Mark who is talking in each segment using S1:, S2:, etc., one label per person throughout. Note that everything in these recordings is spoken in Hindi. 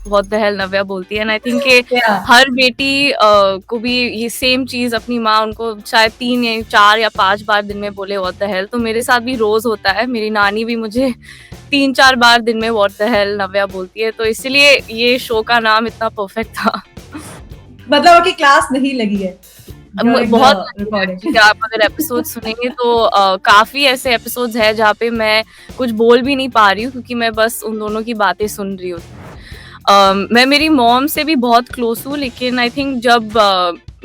S1: व्हाट द हेल नव्या बोलती है। एंड आई थिंक कि
S2: Yeah.
S1: हर बेटी को भी ये सेम चीज अपनी माँ उनको शायद 3 या 4 या 5 बार दिन में बोले व्हाट द हेल। तो मेरे साथ भी रोज होता है, मेरी नानी भी मुझे 3-4 बार दिन में व्हाट द हेल नव्या बोलती है, तो इसलिए ये शो का नाम इतना परफेक्ट था।
S2: मतलब आपकी क्लास नहीं लगी है ड्यूरिंग
S1: बहुत
S2: द
S1: लगी है
S2: रिकॉर्डिंग?
S1: एक्चुअली। आप अगर एपिसोड सुनेंगे तो काफी ऐसे एपिसोड्स हैं जहाँ पे मैं कुछ बोल भी नहीं पा रही हूँ, क्योंकि मैं बस उन दोनों की बातें सुन रही हूँ। मैं मेरी मॉम से भी बहुत क्लोज हूँ, लेकिन आई थिंक जब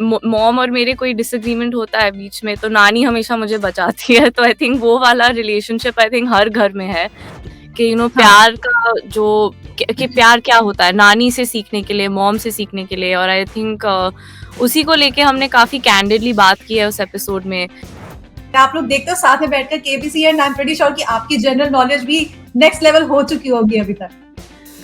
S1: मॉम और मेरे कोई डिसएग्रीमेंट होता है बीच में, तो नानी हमेशा मुझे बचाती है। तो आई थिंक वो वाला रिलेशनशिप आई थिंक हर घर में है कि
S2: हाँ।
S1: प्यार का जो कि प्यार क्या होता है, नानी से सीखने के लिए, मॉम से सीखने के लिए। और आई थिंक उसी को लेके हमने काफी कैंडिडली बात की है उस एपिसोड में।
S2: आप लोग देखते हो साथ में बैठकर KBC, and I am pretty sure कि आपकी जनरल नॉलेज भी नेक्स्ट लेवल हो चुकी होगी अभी तक।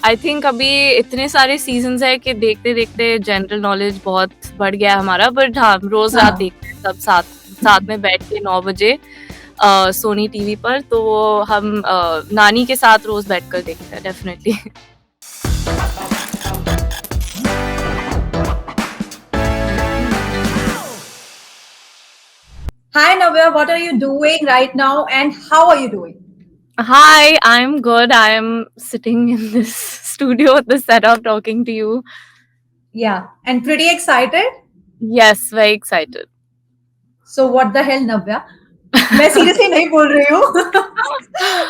S1: आई थिंक अभी इतने सारे सीजन्स है कि देखते देखते जनरल नॉलेज बहुत बढ़ गया है हमारा। बट हाँ, रोज रात
S2: हाँ।
S1: देखते हैं सब साथ साथ में बैठ के 9 बजे सोनी टीवी पर। तो वो हम नानी के साथ रोज बैठकर देखते हैं definitely.
S2: Hi Navya, what are you doing right now and how are you doing?
S1: Hi, I'm good. I'm sitting in this studio at the setup talking to you.
S2: Yeah, and pretty excited.
S1: Yes, very excited.
S2: So what the hell Navya? मैं सीरियसली नहीं बोल रही हूँ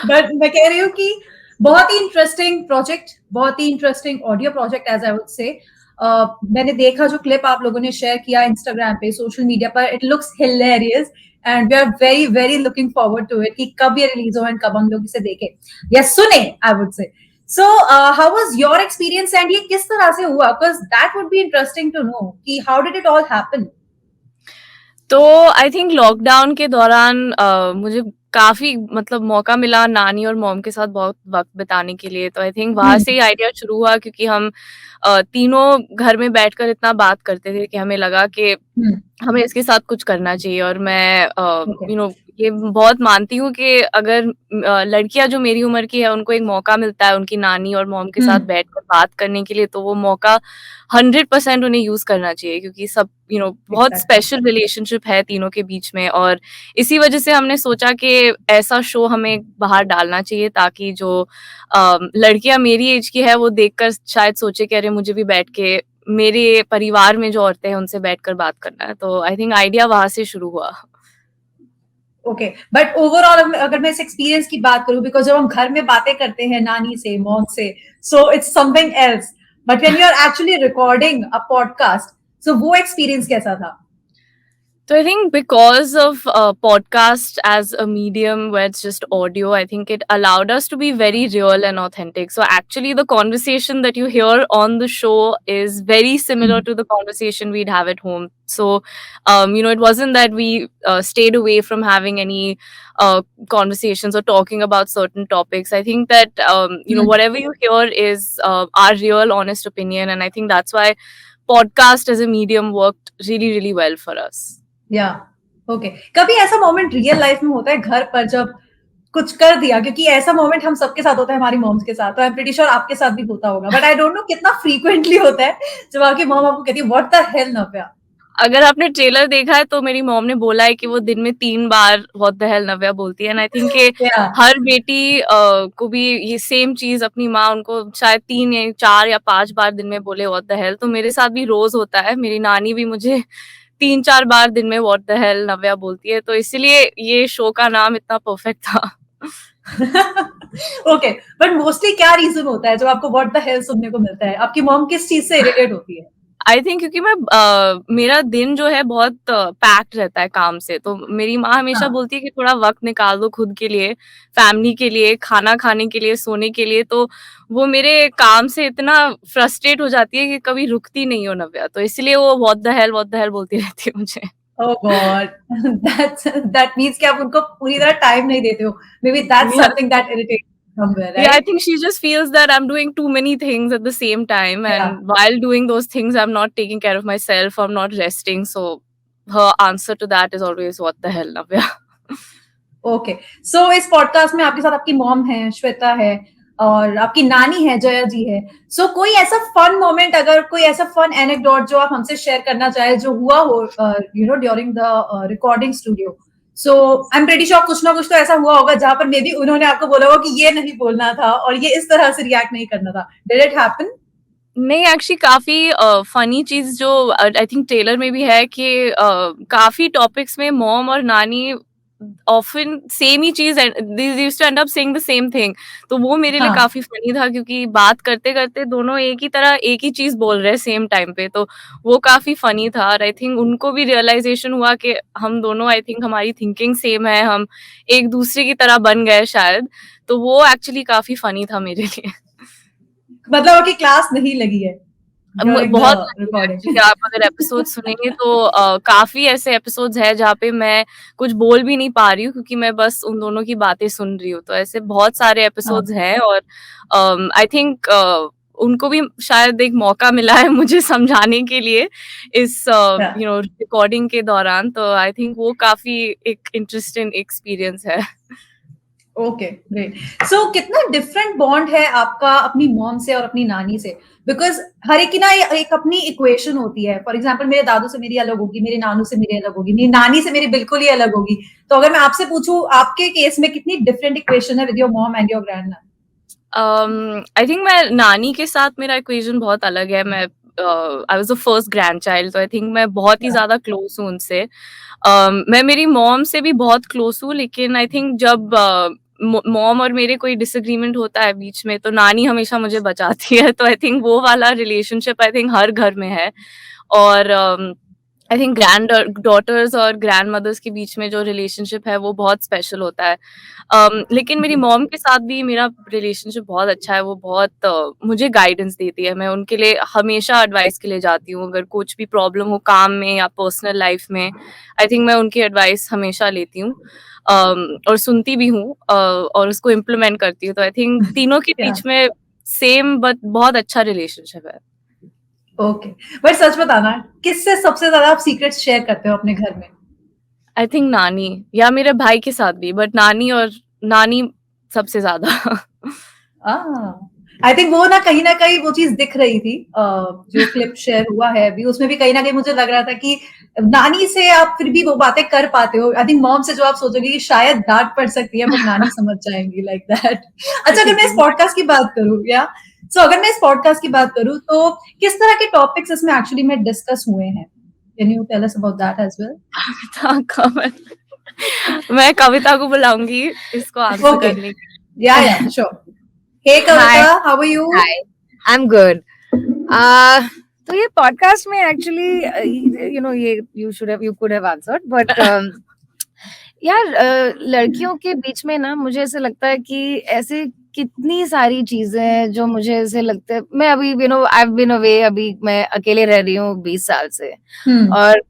S2: बट मैं कह रही हूँ कि बहुत ही इंटरेस्टिंग प्रोजेक्ट, बहुत ही interesting audio project as I would say. मैंने देखा जो क्लिप आप लोगों ने शेयर किया इंस्टाग्राम पे, सोशल मीडिया पर, it looks hilarious and we are very very looking forward to it कि कब ये रिलीज हो एंड कब हम लोग इसे देखें या सुने I would say. So how was your experience and ये किस तरह से हुआ? Because that would be interesting to know कि how did it all happen.
S1: तो आई थिंक लॉकडाउन के दौरान मुझे काफ़ी मतलब मौका मिला नानी और मॉम के साथ बहुत वक़्त बिताने के लिए। तो आई थिंक वहाँ से ही आइडिया शुरू हुआ, क्योंकि हम तीनों घर में बैठकर इतना बात करते थे कि हमें लगा कि हमें इसके साथ कुछ करना चाहिए। और मैं
S2: ओके।
S1: ये बहुत मानती हूँ कि अगर लड़कियां जो मेरी उम्र की है उनको एक मौका मिलता है उनकी नानी और मॉम के साथ बैठकर बात करने के लिए, तो वो मौका 100% उन्हें यूज करना चाहिए, क्योंकि सब बहुत
S2: एग्जैक्टली।
S1: स्पेशल रिलेशनशिप है तीनों के बीच में। और इसी वजह से हमने सोचा कि ऐसा शो हमें बाहर डालना चाहिए, ताकि जो लड़कियां मेरी एज की है वो देखकर शायद सोचे कि अरे मुझे भी बैठ के मेरे परिवार में जो औरतें हैं उनसे बैठकर बात करना है। तो आई थिंक आइडिया वहां से शुरू हुआ।
S2: ओके, बट ओवरऑल अगर मैं इस एक्सपीरियंस की बात करूं, बिकॉज जब हम घर में बातें करते हैं नानी से, मॉम से, so it's something else, but when you are actually recording a podcast, so वो एक्सपीरियंस कैसा था?
S1: So I think because of podcast as a medium where it's just audio, I think it allowed us to be very real and authentic. So actually, the conversation that you hear on the show is very similar to the conversation we'd have at home. So, it wasn't that we stayed away from having any conversations or talking about certain topics. I think that whatever you hear is our real, honest opinion, and I think that's why podcast as a medium worked really, really well for us.
S2: या ओके, कभी ऐसा मोमेंट रियल लाइफ में होता है घर पर जब कुछ कर दिया, क्योंकि ऐसा मोमेंट हम सबके साथ होता है, हमारी मॉम्स के साथ, तो आई एम प्रीटी श्योर आपके साथ भी होता होगा, बट आई डोंट नो कितना फ्रीक्वेंटली होता है जब आपकी मॉम आपको कहती है व्हाट द हेल नव्या।
S1: अगर आपने ट्रेलर देखा है तो मेरी मॉम ने बोला है कि वो दिन में 3 बार व्हाट द हेल नव्या बोलती है। एंड आई थिंक कि
S2: या
S1: हर बेटी को भी ये सेम चीज़ अपनी माँ उनको शायद 3 या 4 या 5 बार दिन में बोले व्हाट द हेल। तो मेरे साथ भी रोज़ होता है। मेरी नानी भी मुझे 3-4 बार दिन में व्हाट द हेल नव्या बोलती है। तो इसीलिए ये शो का नाम इतना परफेक्ट था।
S2: ओके, बट मोस्टली क्या रीजन होता है जब आपको व्हाट द हेल सुनने को मिलता है? आपकी मॉम किस चीज से इरिटेट होती है?
S1: आई थिंक क्योंकि मैं मेरा दिन जो है बहुत पैक्ड रहता है काम से, तो मेरी माँ हमेशा
S2: हाँ।
S1: बोलती है कि थोड़ा वक़्त निकाल दो खुद के लिए, फैमिली के लिए, खाना खाने के लिए, सोने के लिए। तो वो मेरे काम से इतना फ्रस्ट्रेट हो जाती है कि कभी रुकती नहीं हो नव्या, तो इसलिए वो व्हाट द हेल बोलती रहती है मुझे।
S2: ओह गॉड, दैट मीन्स कि आप उनको पूरी तरह टाइम नहीं देते हो। मे बी दैट्स
S1: या
S2: समथिंग दैट इरिटेट्स समवेयर,
S1: या I
S2: right?
S1: Think she just feels that I am doing too many things at the same time,
S2: या
S1: and while doing those things I am not taking care of my self, I am not resting. So her answer to that is always what the hell, Navya.
S2: Okay, so इस पॉडकास्ट में आपके साथ आपकी मॉम है, श्वेता है। और आपकी नानी है, जया जी है। सो कोई ऐसा फन मोमेंट, अगर कोई ऐसा फन एनेक्डोट जो आप हमसे शेयर करना चाहे, जो हुआ हो during the recording studio. So I am pretty sure कुछ ना कुछ तो ऐसा हुआ होगा जहां पर मे बी उन्होंने आपको बोला होगा कि ये नहीं बोलना था और ये इस तरह से रिएक्ट नहीं करना था। Did it happen?
S1: नहीं, एक्चुअली काफ़ी फ़नी चीज़ जो आई थिंक ट्रेलर में भी है कि काफ़ी टॉपिक्स में मॉम और नानी ऑफ़न सेम ही चीज़ and they used to end up saying the same thing. तो वो मेरे लिए
S2: हाँ।
S1: काफ़ी फ़नी था क्योंकि बात करते-करते दोनों एक ही चीज़ बोल रहे हैं सेम टाइम पे, तो वो काफ़ी फ़नी था और आई थिंक उनको भी रियलाइज़ेशन हुआ कि हम दोनों आई थिंक हमारी थिंकिंग सेम है, हम एक-दूसरे की तरह बन गए शायद। तो वो एक्चुअली काफ़ी फ़नी था मेरे लिए।
S2: मतलब आपकी क्लास नहीं लगी है ड्यूरिंग द
S1: बहुत लगी है
S2: रिकॉर्डिंग?
S1: एक्चुअली। आप अगर एपिसोड सुनेंगे तो काफ़ी ऐसे एपिसोड्स हैं जहाँ पे मैं कुछ बोल भी नहीं पा रही हूँ क्योंकि मैं बस उन दोनों की बातें सुन रही हूँ। तो ऐसे बहुत सारे
S2: हाँ,
S1: एपिसोड्स हैं और आई थिंक उनको भी शायद एक मौका मिला है मुझे समझाने के लिए इस
S2: या
S1: रिकॉर्डिंग के दौरान। तो आई थिंक वो काफ़ी एक इंटरेस्टिंग एक्सपीरियंस है।
S2: Okay, great. सो कितना डिफरेंट बॉन्ड है आपका अपनी मॉम से और अपनी नानी से? बिकॉज़ हर एक की ना एक अपनी इक्वेशन होती है। फॉर एग्जांपल मेरे दादू से मेरी अलग होगी, मेरे नानू से मेरी अलग होगी, मेरी नानी से मेरी बिल्कुल ही अलग होगी। तो अगर मैं आपसे पूछूं, आपके केस में कितनी डिफरेंट इक्वेशन है with your mom and your grandma?
S1: I think मैं नानी के साथ मेरा इक्वेशन बहुत अलग है। मैं आई वाज़ द फर्स्ट ग्रैंडचाइल्ड तो आई थिंक मैं बहुत ही ज़्यादा क्लोज़ हूँ उनसे। मैं मेरी मॉम से भी बहुत क्लोज़ हूँ लेकिन आई थिंक जब मॉम और मेरे कोई डिसएग्रीमेंट होता है बीच में तो नानी हमेशा मुझे बचाती है। तो आई थिंक वो वाला रिलेशनशिप आई थिंक हर घर में है। और आई थिंक ग्रैंड डॉटर्स और ग्रैंडमदर्स के बीच में जो रिलेशनशिप है वो बहुत स्पेशल होता है। लेकिन मेरी मॉम के साथ भी मेरा रिलेशनशिप बहुत अच्छा है, वो बहुत मुझे गाइडेंस देती है, मैं उनके लिए हमेशा एडवाइस के लिए जाती हूँ, अगर कुछ भी प्रॉब्लम हो काम में या पर्सनल लाइफ में, आई थिंक मैं उनकी एडवाइस हमेशा लेती हूँ और सुनती भी हूँ और उसको इम्प्लीमेंट करती हूँ, तो आई थिंक तीनों के
S2: या
S1: बीच में सेम बट बहुत अच्छा रिलेशनशिप है।
S2: ओके। बट सच बताना, किससे सबसे ज्यादा आप सीक्रेट्स शेयर करते हो अपने घर में?
S1: आई थिंक नानी या मेरे भाई के साथ भी, बट नानी सबसे ज़्यादा।
S2: आई थिंक वो ना कहीं वो चीज दिख रही थी, जो क्लिप शेयर हुआ है अभी, उसमें भी कहीं ना कहीं मुझे लग रहा था कि नानी से आप फिर भी वो बातें कर पाते हो। आई थिंक मॉम से जो आप सोचोगे कि शायद डांट पड़ सकती है, बट नानी समझ जाएंगी लाइक दैट। अच्छा, अगर मैं इस
S1: एग्ज़ैक्टली।
S2: पॉडकास्ट की बात करूँ, या सो अगर मैं इस पॉडकास्ट की बात करूँ, तो किस तरह के टॉपिक्स इसमें एक्चुअली में डिस्कस हुए हैं? Can you tell us about that as well?
S1: Kavita मैं कविता को बुलाऊँगी इसको आंसर
S2: ओके,
S1: करने के
S2: या sure. Hey
S3: hi
S2: Kavita, how are you?
S3: Hi I am good तो ये पॉडकास्ट में एक्चुअली ये you could have answered but यार लड़कियों के बीच में ना मुझे ऐसे लगता है कि ऐसे कितनी सारी चीजें हैं जो मुझे ऐसे लगता है। मैं अभी आई हैव बीन अवे, अभी मैं अकेले रह रही हूँ 20 साल से और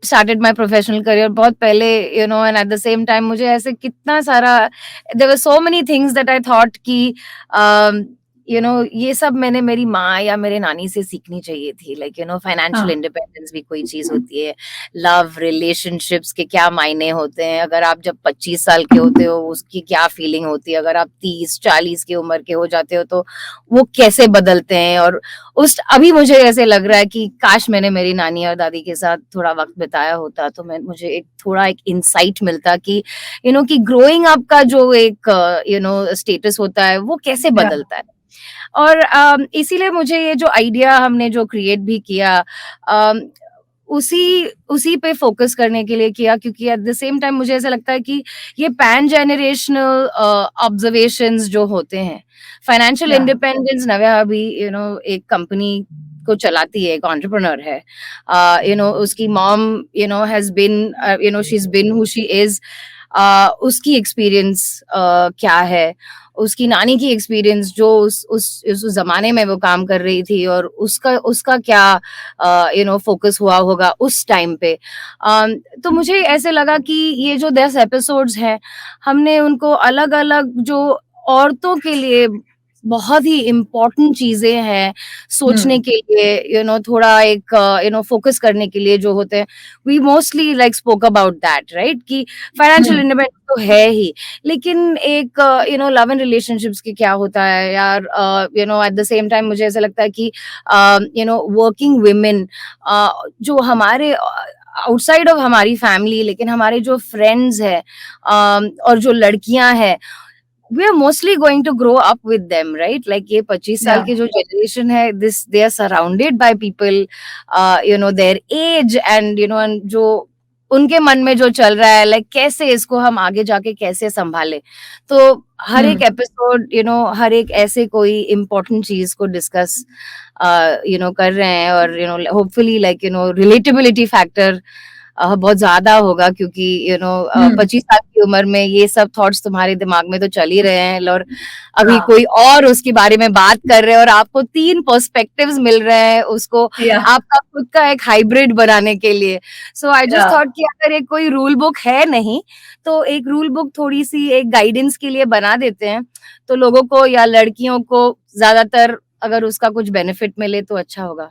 S3: started my professional career बहुत पहले, and at the same time मुझे ऐसे कितना सारा there were so many things that I thought कि ये सब मैंने मेरी माँ या मेरे नानी से सीखनी चाहिए थी, लाइक फाइनेंशियल
S2: हाँ,
S3: इंडिपेंडेंस भी कोई चीज होती है, लव रिलेशनशिप्स के क्या मायने होते हैं, अगर आप जब 25 साल के होते हो उसकी क्या फीलिंग होती है, अगर आप 30-40 की उम्र के हो जाते हो तो वो कैसे बदलते हैं। और अभी मुझे ऐसे लग रहा है कि काश मैंने मेरी नानी और दादी के साथ थोड़ा वक्त बिताया होता तो मुझे एक इंसाइट मिलता कि कि ग्रोइंग अप का जो एक स्टेटस होता है वो कैसे
S2: या
S3: बदलता है। और इसीलिए मुझे ये जो आइडिया हमने जो क्रिएट भी किया अम, उसी उसी पे फोकस करने के लिए किया, क्योंकि एट द सेम टाइम मुझे ऐसा लगता है कि ये पैन जेनरेशनल ऑब्जर्वेशंस जो होते हैं, फाइनेंशियल
S2: या
S3: इंडिपेंडेंस, नव्या अभी एक कंपनी को चलाती है, एक एंटरप्रेन्योर है, उसकी mom has been she is been who she is, उसकी एक्सपीरियंस क्या है, उसकी नानी की एक्सपीरियंस जो उस जमाने में वो काम कर रही थी और उसका उसका क्या फोकस हुआ होगा उस टाइम पे। तो मुझे ऐसे लगा कि ये जो 10 एपिसोड्स हैं हमने उनको अलग अलग जो औरतों के लिए बहुत ही इम्पोर्टेंट चीजें हैं सोचने के लिए, थोड़ा एक फोकस करने के लिए जो होते हैं, we mostly like spoke about that, right, कि फाइनेंशियल इंडिपेंडेंस तो है ही, लेकिन एक लव एंड रिलेशनशिप्स की क्या होता है यार, एट द सेम टाइम मुझे ऐसा लगता है कि वर्किंग वुमेन जो हमारे आउटसाइड ऑफ हमारी फैमिली, लेकिन हमारे जो फ्रेंड्स है और जो लड़कियां हैं, we are mostly going to grow up with them, right? Like ये 25 साल
S2: Yeah.
S3: की जो generation है, they are surrounded by people, their age, and and जो उनके मन में जो चल रहा है, like कैसे इसको हम आगे जाके कैसे संभाले। तो हर एक एपिसोड हर एक ऐसे कोई इम्पोर्टेंट चीज को डिस्कस कर रहे हैं, और होपफुली लाइक रिलेटेबिलिटी फैक्टर बहुत ज्यादा होगा, क्योंकि 25 साल की उम्र में ये सब थॉट्स तुम्हारे दिमाग में तो चल ही रहे हैं, और अभी कोई और उसके बारे में बात कर रहे हैं, और आपको 3 पर्सपेक्टिव्स मिल रहे हैं उसको आपका खुद का एक हाइब्रिड बनाने के लिए। सो आई जस्ट थॉट कि अगर एक कोई रूल बुक है नहीं, तो एक रूल बुक थोड़ी सी एक गाइडेंस के लिए बना देते हैं, तो लोगों को या लड़कियों को ज्यादातर अगर उसका कुछ बेनिफिट मिले तो अच्छा होगा।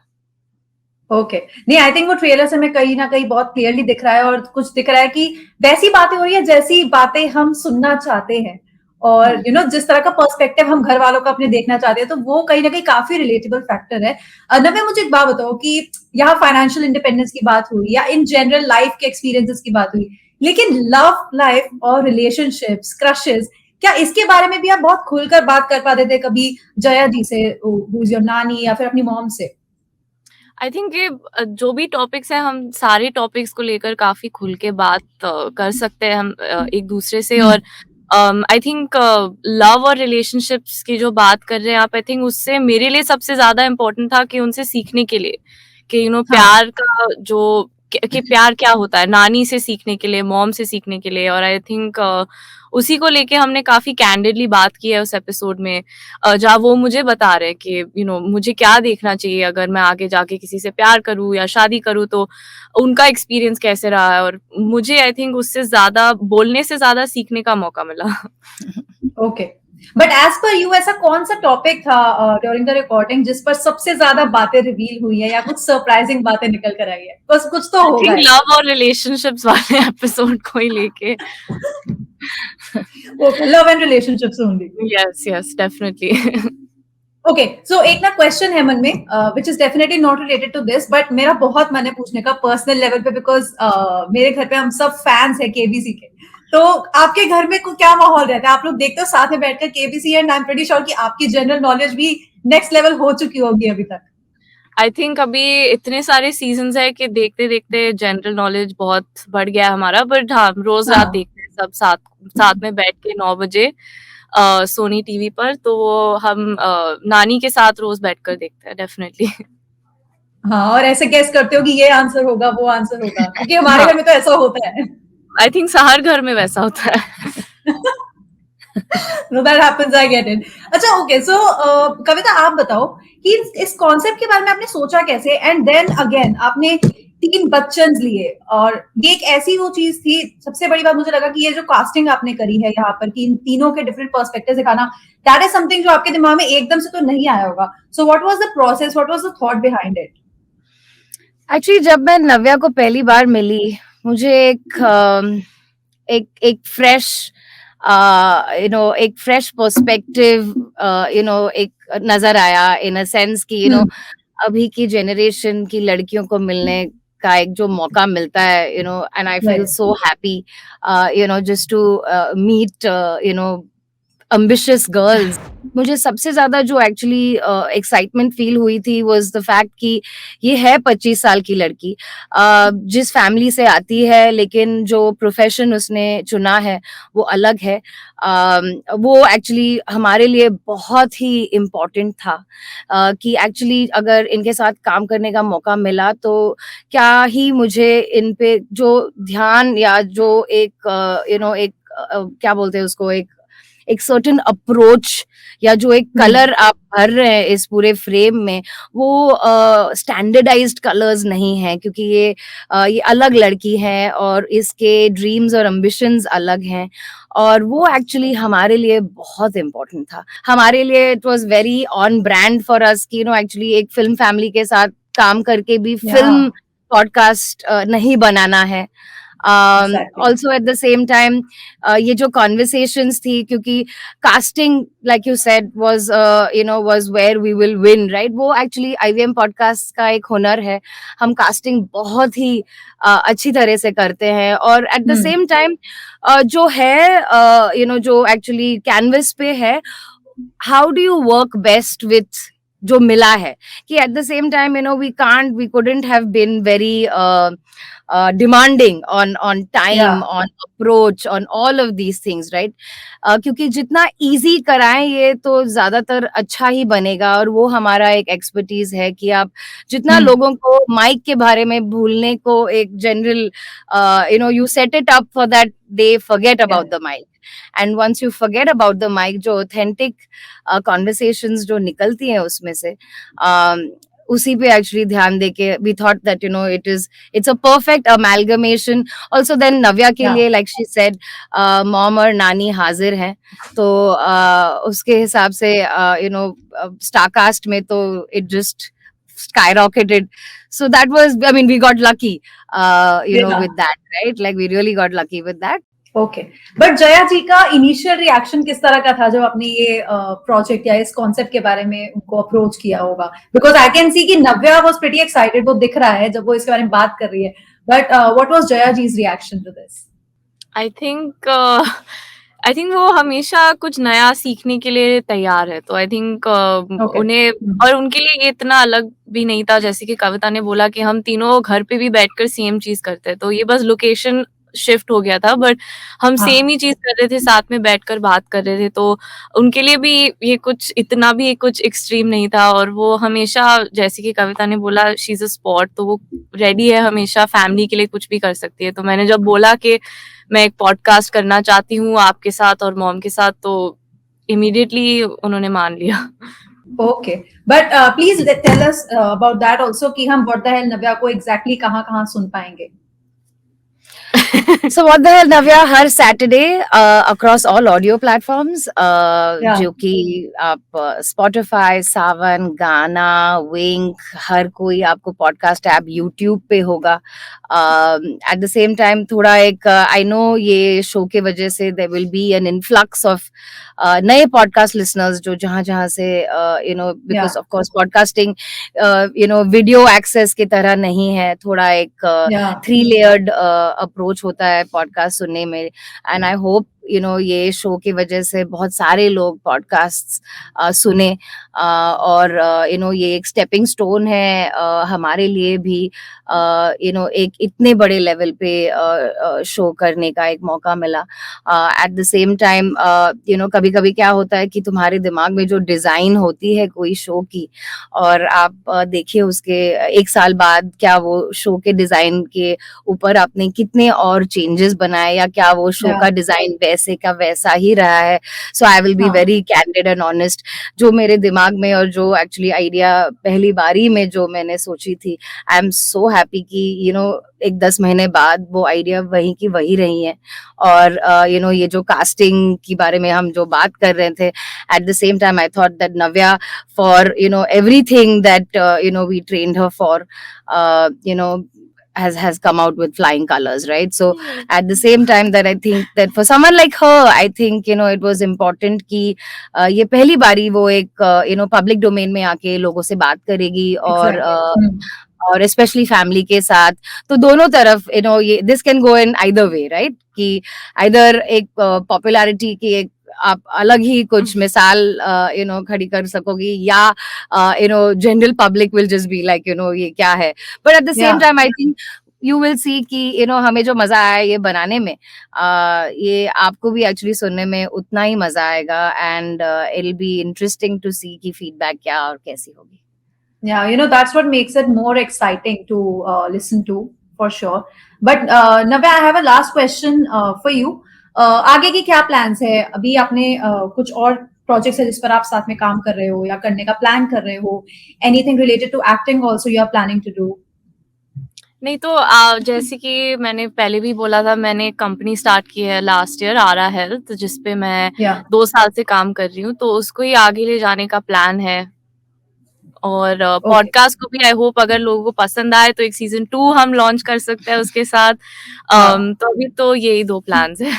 S2: ओके नहीं, आई थिंक वो ट्रेलर से हमें कहीं ना कहीं बहुत क्लियरली दिख रहा है, और कुछ दिख रहा है कि वैसी बातें हो रही है जैसी बातें हम सुनना चाहते हैं, और जिस तरह का पर्सपेक्टिव हम घर वालों का अपने देखना चाहते हैं, तो वो कहीं ना कहीं काफी रिलेटेबल फैक्टर है। नव्या, मुझे एक बात बताओ कि यहाँ फाइनेंशियल इंडिपेंडेंस की बात हुई या इन जनरल लाइफ के एक्सपीरियंसेस की बात हुई, लेकिन लव लाइफ और रिलेशनशिप्स, क्रशेस, क्या इसके बारे में भी आप बहुत खुलकर बात कर पाते थे कभी जया जी से, योर नानी, या फिर अपनी मॉम से?
S1: आई थिंक ये जो भी टॉपिक्स हैं, हम सारे टॉपिक्स को लेकर काफी खुल के बात कर सकते हैं हम एक दूसरे से। और आई थिंक लव और रिलेशनशिप्स की जो बात कर रहे हैं आप, आई थिंक उससे मेरे लिए सबसे ज्यादा इम्पोर्टेंट था कि उनसे सीखने के लिए कि प्यार का जो कि प्यार क्या होता है, नानी से सीखने के लिए, मॉम से सीखने के लिए। और आई थिंक उसी को लेके हमने काफी कैंडिडली बात की है उस एपिसोड में, जहाँ वो मुझे बता रहे हैं कि मुझे क्या देखना चाहिए अगर मैं आगे जाके किसी से प्यार करूँ या शादी करूँ, तो उनका एक्सपीरियंस कैसे रहा है। और मुझे आई थिंक उससे ज्यादा, बोलने से ज्यादा सीखने का मौका मिला।
S2: Okay, but as per you, ऐसा कौन सा टॉपिक था ड्यूरिंग द रिकॉर्डिंग जिस पर सबसे ज्यादा बातें रिवील हुई है या कुछ सरप्राइजिंग बातें निकल कर आई है? बस कुछ तो होगा।
S1: लव और रिलेशनशिप्स वाले एपिसोड को ही लेके।
S2: Okay, love and relationships only.
S1: Yes definitely.
S2: Okay, so एक ना क्वेश्चन है मन में, which is definitely not related to this, but मेरा बहुत मन है पूछने का पर्सनल लेवल पे, बिकॉज मेरे घर पे हम सब फैंस है केबीसी के। तो आपके घर में क्या माहौल रहता है? आप लोग देखते हो साथ में बैठकर KBC, and I am pretty sure कि आपकी जनरल नॉलेज भी नेक्स्ट लेवल हो चुकी होगी अभी तक।
S1: आई थिंक अभी इतने सारे सीजन्स है कि देखते देखते जनरल नॉलेज बहुत बढ़ गया है हमारा, बट हाँ, रोज रात देखते हैं सब साथ में बैठ के 9 बजे सोनी टीवी पर। तो वो हम नानी के साथ रोज बैठकर देखते हैं डेफिनेटली।
S2: हाँ, और ऐसे गेस करते हो कि ये आंसर होगा, वो आंसर होगा, क्योंकि हमारे घर में तो ऐसा होता है।
S1: आई थिंक हर घर में वैसा होता है।
S2: No, that happens, I get it. अच्छा, ओके, सो कविता, आप बताओ कि इस कॉन्सेप्ट के बारे में आपने सोचा कैसे, एंड देन अगेन आपने 3 बच्चन लिए, और ये एक ऐसी वो चीज थी, सबसे बड़ी बात मुझे लगा कि ये जो कास्टिंग आपने करी है यहाँ पर, कि इन तीनों के डिफरेंट पर्सपेक्टिव दिखाना, दैट इज समथिंग जो आपके दिमाग में एकदम से तो नहीं आया होगा। So what was the process, what was the thought behind it?
S3: Actually जब मैं नव्या को पहली बार मिली, मुझे एक फ्रेश एक फ्रेश पर्सपेक्टिव एक नजर आया, इन अ सेंस कि अभी की जनरेशन की लड़कियों को मिलने का एक जो मौका मिलता है, and I feel so happy just to meet ambitious girls. मुझे सबसे ज्यादा जो एक्चुअली एक्साइटमेंट फील हुई थी वाज द फैक्ट कि ये है 25 साल की लड़की, जिस फैमिली से आती है, लेकिन जो प्रोफेशन उसने चुना है वो अलग है। वो एक्चुअली हमारे लिए बहुत ही इम्पोर्टेंट था, कि एक्चुअली अगर इनके साथ काम करने का मौका मिला तो क्या ही मुझे इन पे जो ध्यान, या जो एक क्या बोलते हैं उसको, एक सर्टेन अप्रोच या जो एक कलर आप भर रहे हैं इस पूरे फ्रेम में, वो स्टैंडर्डाइज्ड कलर्स नहीं है, क्योंकि ये अलग लड़की है और इसके ड्रीम्स और एम्बिशंस अलग हैं, और वो एक्चुअली हमारे लिए बहुत इम्पोर्टेंट था. हमारे लिए it was very on brand for us कि एक्चुअली एक फिल्म फैमिली के साथ काम करके भी फिल्म पॉडकास्ट नहीं बनाना है. Also at the same time, ये जो conversations थी, क्योंकि casting like you said was where we will win, right? वो actually IVM podcast का एक हुनर है. हम casting बहुत ही अच्छी तरह से करते हैं, और at the same time जो है जो actually canvas पे है, how do you work best with जो मिला है, कि at the same time we couldn't have been very demanding on time, on approach, on all of these things, right? क्योंकि जितना easy कराएं ये तो ज्यादातर अच्छा ही बनेगा, और वो हमारा एक expertise है कि आप जितना लोगों को माइक के बारे में भूलने को एक general you set it up for that they forget about the mic. And once you forget about the mic, जो authentic conversations जो निकलती हैं उसमें से, उसी पे actually ध्यान देके we thought that it's a perfect amalgamation. Also then नव्या के लिए, like she said, mom और नानी हाजिर हैं, तो उसके हिसाब से Starcast में तो it just skyrocketed. So that was, I mean, we got lucky with that, right? Like we really got lucky with that.
S2: Okay, but Jaya ji का इनिशियल रिएक्शन किस तरह का था जब आपने ये प्रोजेक्ट या इस कॉन्सेप्ट के बारे में उनको अप्रोच किया होगा? बिकॉज आई कैन सी कि नव्या वाज प्रीटी एक्साइटेड, वो दिख रहा है जब वो इसके बारे में बात कर रही है, बट व्हाट वाज जया जी's reaction to this?
S1: I think वो हमेशा कुछ नया सीखने के लिए तैयार है, तो आई थिंक उन्हें, और उनके लिए ये इतना अलग भी नहीं था. जैसे कि कविता ने बोला कि हम तीनों घर पे भी बैठकर सेम चीज करते हैं, तो ये बस लोकेशन शिफ्ट हो गया था, बट हम सेम ही चीज कर रहे थे, साथ में बैठकर बात कर रहे थे. तो उनके लिए भी ये कुछ इतना भी कुछ एक्सट्रीम नहीं था, और वो हमेशा, जैसे कि कविता ने बोला, शी इज अ स्पॉट, तो वो रेडी है हमेशा फैमिली के लिए कुछ भी कर सकती है. तो मैंने जब बोला कि मैं एक पॉडकास्ट करना चाहती हूँ आपके साथ और मॉम के साथ, तो इमीडिएटली उन्होंने मान लिया.
S2: Okay, but please tell us about that also कि हम व्हाट द हेल नव्या को एग्जैक्टली कहाँ सुन पाएंगे?
S3: So what the hell Navya her Saturday across all audio platforms, जो कि आप Spotify, सावन, गाना, Wink, हर कोई आपको पॉडकास्ट ऐप YouTube पे होगा. At the same time थोड़ा एक I know ये शो के वजह से there will be an influx of नए पॉडकास्ट लिसनर्स जो जहाँ से because of course podcasting video access की तरह नहीं है, थोड़ा एक 3-layered अप्रोच होता है पॉडकास्ट सुनने में. एंड आई होप ये शो की वजह से बहुत सारे लोग पॉडकास्ट सुने, और ये एक स्टेपिंग स्टोन है हमारे लिए भी, एक इतने बड़े लेवल पे शो करने का एक मौका मिला. एट द सेम टाइम कभी कभी क्या होता है कि तुम्हारे दिमाग में जो डिजाइन होती है कोई शो की, और आप देखिए उसके 1 साल बाद क्या वो शो के डिजाइन के ऊपर आपने कितने और चेंजेस बनाए, या क्या वो शो का डिजाइन वैसे का वैसा ही रहा है. So I will be very candid and honest, जो मेरे दिमाग में और जो एक्चुअली आइडिया पहली बारी में जो मैंने सोची थी, आई एम सो हैप्पी कि एक 10 महीने बाद वो आइडिया वही की वही रही है. और ये जो कास्टिंग के बारे में हम जो बात कर रहे थे, eight the same time I thought that Navya for everything that we trained her for has come out with flying colors, right? So at the same time that I think that for someone like her, I think it was important कि ये पहली बारी वो एक public domain में आके लोगों से बात करेगी, और स्पेशली फैमिली के साथ. तो दोनों तरफ ये this can go in either way, right? कि आइदर एक पॉपुलैरिटी की एक आप अलग ही कुछ मिसाल खड़ी कर सकोगी, या general public will just be like ये क्या है. But at the same time I think you will see कि हमें जो मजा आया ये बनाने में, ये आपको भी एक्चुअली सुनने में उतना ही मजा आएगा. And it will be interesting to see कि फीडबैक क्या और कैसी होगी.
S2: Yeah, that's what makes it more exciting to listen to, for sure. But Navya, I have a last question for you. आगे की क्या प्लान्स है? अभी आपने कुछ और प्रोजेक्ट्स है जिस पर आप साथ में काम कर रहे हो या करने का प्लान कर रहे हो? Anything related to acting also you are planning to do?
S1: नहीं तो जैसे कि मैंने पहले भी बोला था, मैंने एक कंपनी स्टार्ट की है लास्ट ईयर, आरा हेल्थ, जिस पे मैं
S2: या
S1: 2 साल से काम कर रही हूँ, तो उसको ही आगे ले जाने का प्लान है। और
S2: ओके
S1: पॉडकास्ट को भी आई होप अगर लोगों को पसंद आए तो एक सीज़न 2 हम लॉन्च कर सकते हैं उसके साथ।
S2: हाँ
S1: तो अभी तो यही 2 प्लान्स हैं।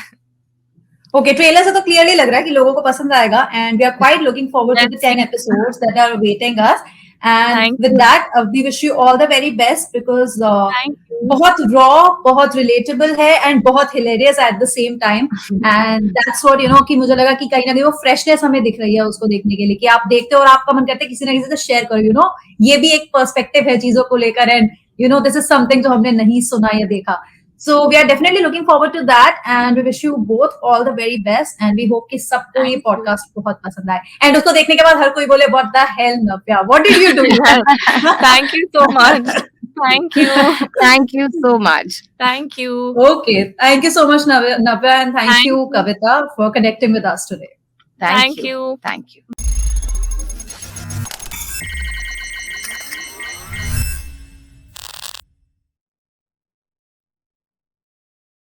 S2: ओके, ट्रेलर से तो क्लियरली लग रहा है कि लोगों को पसंद आएगा and we are quite looking forward to the
S1: let's
S2: 10
S1: see.
S2: Episodes that are awaiting us and
S1: thank
S2: with
S1: you,
S2: that we wish you all the very best because
S1: thank you.
S2: बहुत रॉ, बहुत रिलेटेबल है एंड बहुत hilarious at the same time and that's what you know कि मुझे लगा कि कहीं ना कहीं वो फ्रेशनेस हमें दिख रही है उसको देखने के लिए कि आप देखते हो और आपका मन करता है किसी ना किसी से शेयर करो, यू नो ये भी एक पर्सपेक्टिव है चीजों को लेकर and you know this is something जो हमने नहीं सुना या देखा. So we are definitely looking forward to that and we wish you both all the very best and we hope कि सबको ये
S1: थैंक यू।
S2: podcast बहुत पसंद आए and उसको देखने के बाद हर कोई बोले what the hell Navya, what did you do?
S1: Thank you so much. Thank you,
S3: Thank you so much.
S1: Thank you,
S2: Okay, thank you so much Navya and thank
S1: thank
S2: you
S1: you,
S2: Kavita for connecting with us today.
S3: Thank
S1: thank
S3: you.
S1: You.
S3: Thank you.